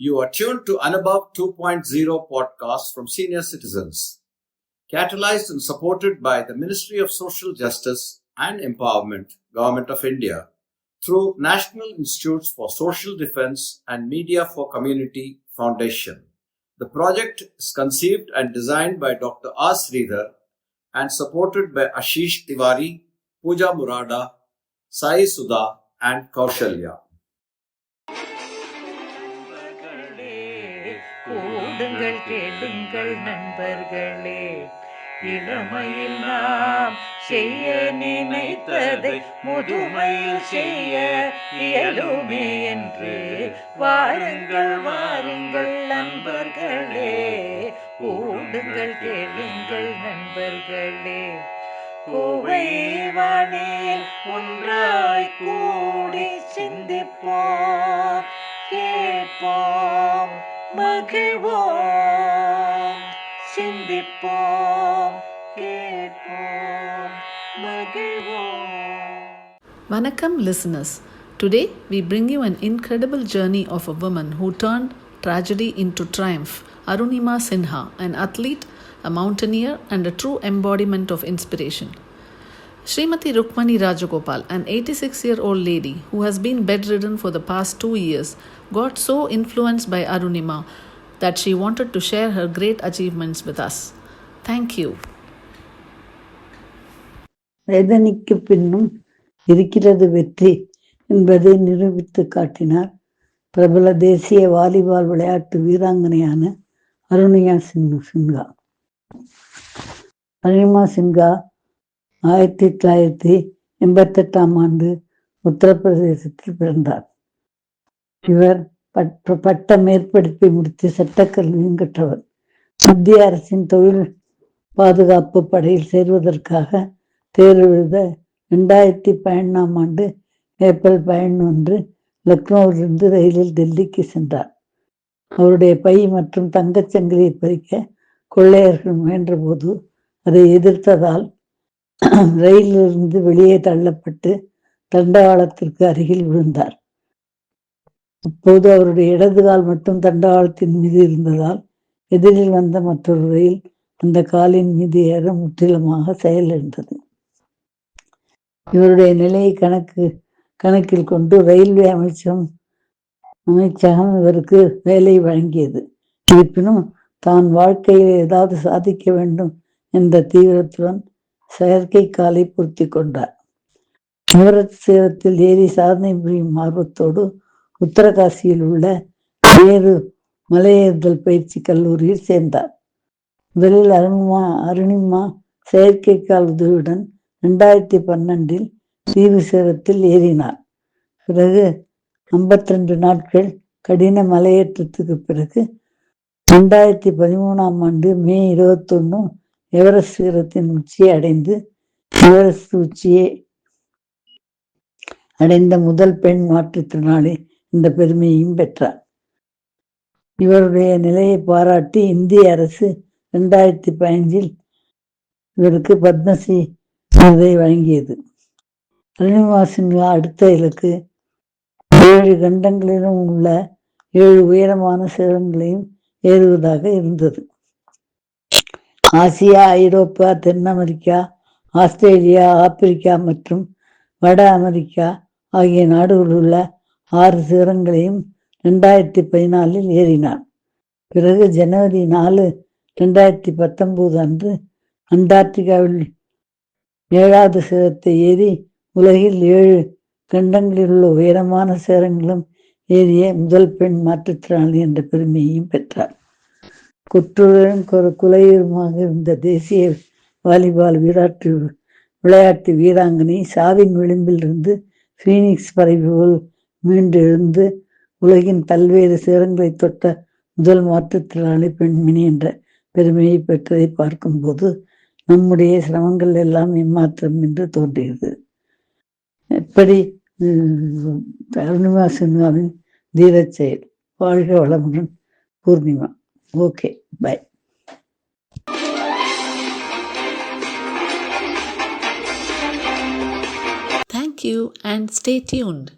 You are tuned to Anubhav 2.0 podcast from senior citizens, catalyzed and supported by the Ministry of Social Justice and Empowerment, Government of India, through National Institutes for Social Defense and Media for Community Foundation. The project is conceived and designed by Dr. R. Sridhar and supported by Ashish Tiwari, Pooja Murada, Sai Sudha, and Kaushalya. கூடுங்கள் கேளுங்கள் நண்பர்களே, இளமையில் நாம் செய்ய நினைத்ததை முதுமையில் செய்ய இயலுமே என்று வாருங்கள் வாருங்கள் நண்பர்களே, கூடுங்கள் கேளுங்கள் நண்பர்களே. கோவை வானில் ஒன்றாய் கூடி சிந்திப்போம், கேட்போம், மகிழ்வோம், சிந்திப்போம், கேட்போம், மகிழ்வோம். Vanakkam listeners, today we bring you an incredible journey of a woman who turned tragedy into triumph, Arunima Sinha, an athlete, a mountaineer and a true embodiment of inspiration. Srimati Rukmani Rajagopal, an 86-year-old lady who has been bedridden for the past 2 years, got so influenced by Arunima that she wanted to share her great achievements with us. Thank you. வேதனைக்கு பின்னும் இருக்கிறது வெற்றி என்பதை நிரூபித்து காட்டினார் பிரபல தேசிய volleyball விளையாட்டு வீராங்கனையான அருணிமா சின்ஹா. அருணிமா சின்ஹா 1988 ஆண்டு உத்தரப்பிரதேசத்தில் பிறந்தார். இவர் பட்ட மேற்படிப்பை முடித்து சட்டக்கல்வியும் கற்றவர். மத்திய அரசின் தொழில் பாதுகாப்பு படையில் சேர்வதற்காக தேர்வு எழுத 2011 ஆண்டு ஏப்ரல் 11 லக்னோவிலிருந்து ரயிலில் டெல்லிக்கு சென்றார். அவருடைய பை மற்றும் தங்கச்சங்கிலியை பறிக்க கொள்ளையர்கள் முயன்றபோது அதை எதிர்த்ததால் ரயிலிலிருந்து வெளியே தள்ளப்பட்டு தண்டவாளத்திற்கு அருகில் விழுந்தார். அப்போது அவருடைய இடது கால் மட்டும் தண்டவாளத்தின் மீது இருந்ததால் எதிரில் வந்த மற்றொரு ரயில் அந்த காலின் மீது ஏற முற்றிலுமாக செயலிழந்தது. இவருடைய நிலையை கணக்கில் கொண்டு ரயில்வே அமைச்சகம் இவருக்கு வேலை வழங்கியது. இருப்பினும் தான் வாழ்க்கையில் ஏதாவது சாதிக்க வேண்டும் என்ற தீவிரத்துடன் செயற்கை காலை பொருத்தி கொண்டார். எவரெஸ்ட் சிகரத்தில் ஏறி சாதனை புரியும் ஆர்வத்தோடு உத்தரகாசியில் உள்ள நேரு மலையேறுதல் பயிற்சி கல்லூரியில் சேர்ந்தார். முதலில் அருணிமா செயற்கைக்கால் உதவியுடன் 2012 தீவு சிகரத்தில் ஏறினார். பிறகு 52 நாட்கள் கடின மலையேற்றத்துக்கு பிறகு 2013 ஆண்டு மே 21 எவரெஸ்ட் சிகரத்தின் உச்சியை அடைந்து எவரெஸ்ட் உச்சியை அடைந்த முதல் பெண் மாற்றுத்திறனாளி இந்த பெருமையையும் பெற்றார். இவருடைய நிலையை பாராட்டி இந்திய அரசு 2015 இவருக்கு பத்மஸ்ரீ விருதை வழங்கியது. அருணிமா சின்ஹா அடுத்த இலக்கு 7 கண்டங்களிலும் உள்ள 7 உயரமான சிகரங்களையும் ஏறுவதாக இருந்தது. ஆசியா, ஐரோப்பா, தென் அமெரிக்கா, ஆஸ்திரேலியா, ஆப்பிரிக்கா மற்றும் வட அமெரிக்கா ஆகிய நாடுகளில் உள்ள 6 சிகரங்களையும் 2014 ஏறினார். பிறகு ஜனவரி 4, 2019 அன்று அண்டார்டிகாவில் 7வது சிகரத்தை ஏறி உலகில் 7 கண்டங்களில் உள்ள உயரமான சிகரங்களும் ஏறிய முதல் பெண் மாற்றுத்திறனாளி என்ற பெருமையையும் பெற்றார். குற்றுயிரும் குலையுமாக இருந்த தேசிய வாலிபால் விளையாட்டு வீராங்கனை சாவின் விளிம்பில் இருந்து பீனிக்ஸ் பறவை போல் மீண்டு எழுந்து உலகின் பல்வேறு சிகரங்களை தொட்ட முதல் மாற்றுத்திறனாளி பெண்மணி என்ற பெருமையை பெற்றதை பார்க்கும்போது நம்முடைய சிரமங்கள் எல்லாம் ஏமாற்றம் என்று தோன்றுகிறது. எப்படி அருணிமா சின்ஹாவின் தீரச் செயல். வாழ்க வளமுடன். Purnima. Okay, bye. Thank you and stay tuned.